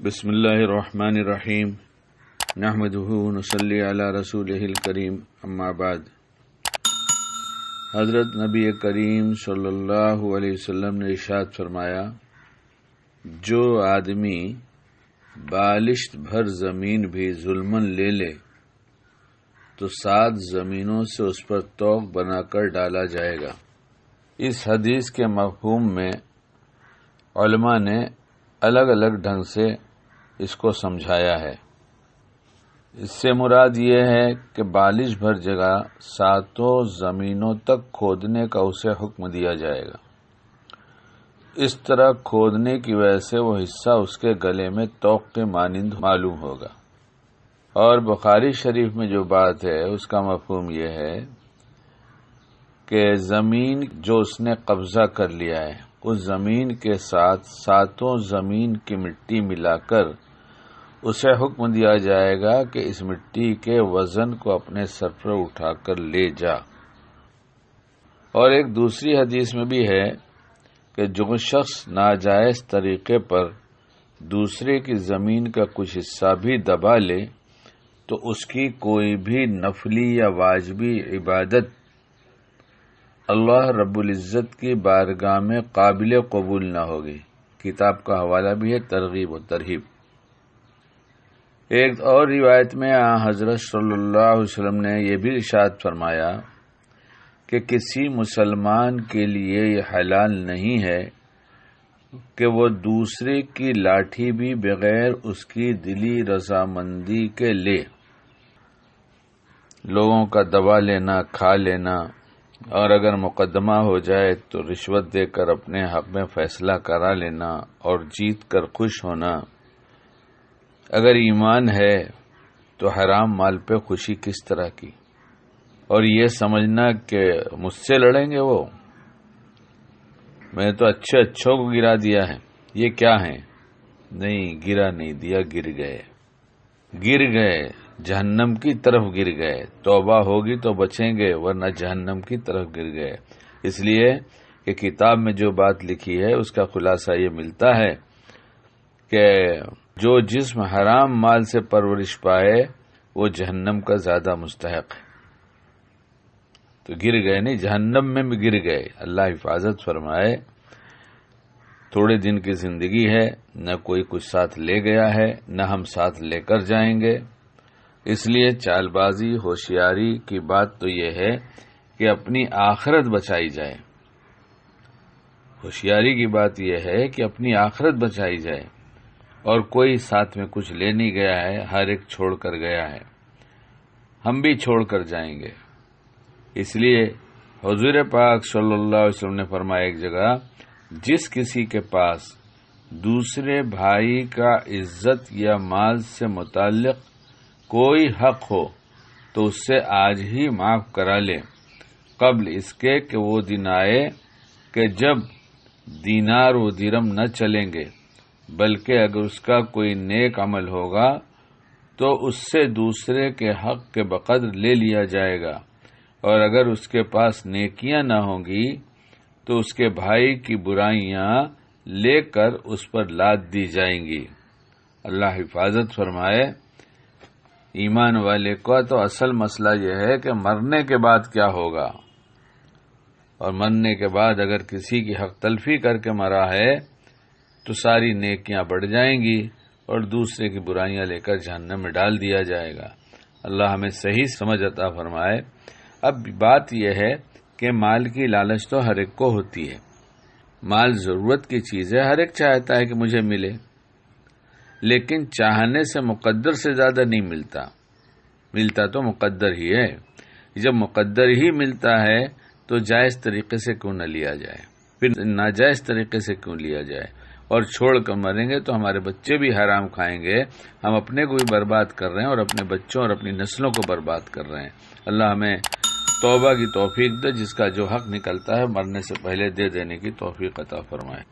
بسم اللہ الرحمن الرحیم نحمدہ ونصلی علی رسولہ الکریم اما بعد۔ حضرت نبی کریم صلی اللہ علیہ وسلم نے ارشاد فرمایا، جو آدمی بالشت بھر زمین بھی ظلمن لے لے تو 7 زمینوں سے اس پر طوق بنا کر ڈالا جائے گا۔ اس حدیث کے مفہوم میں علماء نے الگ الگ ڈھنگ سے اس کو سمجھایا ہے۔ اس سے مراد یہ ہے کہ بالش بھر جگہ 7 زمینوں تک کھودنے کا اسے حکم دیا جائے گا۔ اس طرح کھودنے کی وجہ سے وہ حصہ اس کے گلے میں طوق کے مانند معلوم ہوگا۔ اور بخاری شریف میں جو بات ہے اس کا مفہوم یہ ہے کہ زمین جو اس نے قبضہ کر لیا ہے اس زمین کے ساتھ 7 زمین کی مٹی ملا کر اسے حکم دیا جائے گا کہ اس مٹی کے وزن کو اپنے سر پر اٹھا کر لے جا۔ اور ایک دوسری حدیث میں بھی ہے کہ جو شخص ناجائز طریقے پر دوسرے کی زمین کا کچھ حصہ بھی دبا لے تو اس کی کوئی بھی نفلی یا واجبی عبادت اللہ رب العزت کی بارگاہ میں قابل قبول نہ ہوگی۔ کتاب کا حوالہ بھی ہے ترغیب و ترہیب۔ ایک اور روایت میں حضرت صلی اللہ علیہ وسلم نے یہ بھی ارشاد فرمایا کہ کسی مسلمان کے لیے یہ حلال نہیں ہے کہ وہ دوسرے کی لاٹھی بھی بغیر اس کی دلی رضامندی کے لے۔ لوگوں کا دبا لینا، کھا لینا، اور اگر مقدمہ ہو جائے تو رشوت دے کر اپنے حق میں فیصلہ کرا لینا اور جیت کر خوش ہونا، اگر ایمان ہے تو حرام مال پہ خوشی کس طرح کی؟ اور یہ سمجھنا کہ مجھ سے لڑیں گے وہ، میں نے تو اچھوں کو گرا دیا ہے، یہ کیا ہے؟ نہیں، گرا نہیں دیا، گر گئے جہنم کی طرف گر گئے۔ توبہ ہوگی تو بچیں گے، ورنہ جہنم کی طرف گر گئے۔ اس لیے کہ کتاب میں جو بات لکھی ہے اس کا خلاصہ یہ ملتا ہے کہ جو جسم حرام مال سے پرورش پائے وہ جہنم کا زیادہ مستحق ہے۔ تو گر گئے نہیں، جہنم میں بھی گر گئے۔ اللہ حفاظت فرمائے۔ تھوڑے دن کی زندگی ہے، نہ کوئی کچھ ساتھ لے گیا ہے نہ ہم ساتھ لے کر جائیں گے۔ اس لیے چال بازی، ہوشیاری کی بات تو یہ ہے کہ اپنی آخرت بچائی جائے۔ ہوشیاری کی بات یہ ہے کہ اپنی آخرت بچائی جائے، اور کوئی ساتھ میں کچھ لے نہیں گیا ہے، ہر ایک چھوڑ کر گیا ہے، ہم بھی چھوڑ کر جائیں گے۔ اس لیے حضور پاک صلی اللہ علیہ وسلم نے فرمایا ایک جگہ، جس کسی کے پاس دوسرے بھائی کا عزت یا مال سے متعلق کوئی حق ہو تو اس سے آج ہی معاف کرا لے، قبل اس کے کہ وہ دن آئے کہ جب دینار و درم نہ چلیں گے، بلکہ اگر اس کا کوئی نیک عمل ہوگا تو اس سے دوسرے کے حق کے بقدر لے لیا جائے گا، اور اگر اس کے پاس نیکیاں نہ ہوں گی تو اس کے بھائی کی برائیاں لے کر اس پر لاد دی جائیں گی۔ اللہ حفاظت فرمائے۔ ایمان والے کا تو اصل مسئلہ یہ ہے کہ مرنے کے بعد کیا ہوگا، اور مرنے کے بعد اگر کسی کی حق تلفی کر کے مرا ہے تو ساری نیکیاں بڑھ جائیں گی اور دوسرے کی برائیاں لے کر جہنم میں ڈال دیا جائے گا۔ اللہ ہمیں صحیح سمجھ عطا فرمائے۔ اب بات یہ ہے کہ مال کی لالچ تو ہر ایک کو ہوتی ہے، مال ضرورت کی چیز ہے، ہر ایک چاہتا ہے کہ مجھے ملے، لیکن چاہنے سے مقدر سے زیادہ نہیں ملتا تو مقدر ہی ہے۔ جب مقدر ہی ملتا ہے تو جائز طریقے سے کیوں نہ لیا جائے، پھر ناجائز طریقے سے کیوں لیا جائے؟ اور چھوڑ کر مریں گے تو ہمارے بچے بھی حرام کھائیں گے، ہم اپنے کو بھی برباد کر رہے ہیں اور اپنے بچوں اور اپنی نسلوں کو برباد کر رہے ہیں۔ اللہ ہمیں توبہ کی توفیق دے، جس کا جو حق نکلتا ہے مرنے سے پہلے دے دینے کی توفیق عطا فرمائے۔